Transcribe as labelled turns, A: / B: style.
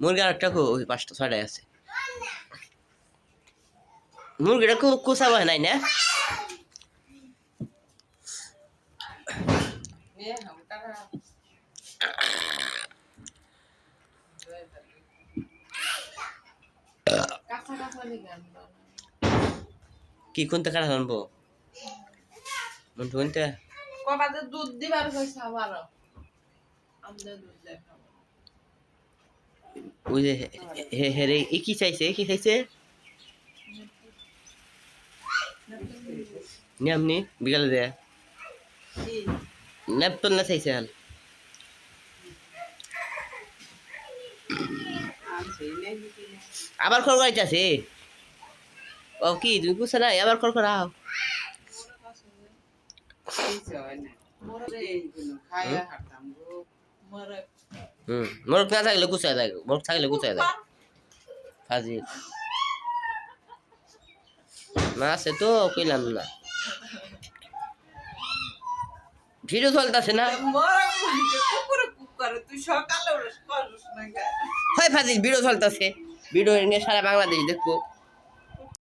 A: মুরগি আরেকটা ওই 5টা 6টায় আছে মুরগিটা কুচা হয় নাই না কি কোনটা কাটা আনবো মন্টু কোনটা
B: কবাতে দুধ দিবার কইছে আমারও আমদে দুধ দেখাবো
A: ওই যে হে রে কি চাইছে নিয়ামনি বিকালে দে
B: কি
A: ন্যাপটন না চাইছে হাল
B: আছে নেই কি
A: আবার খর গাইতাছে ও কি তুমি কুছ না আবার খর করাও
B: কিছু হয় না মোরে এইগুলো খায়া হাঁটতাম গো মোরে
A: মোর না থাকলে কুছায় থাকে মোর থাকলে কুছায় থাকে ফাজিল না আছে তো কইলাম না ভিডিও চলতেছে না
B: মোরে কুকুরে তুই সকালে উঠে করছ না
A: হয় ফাজিল ভিডিও চলতেছে ভিডিও নিয়ে সারা বাংলাদেশ দেখবো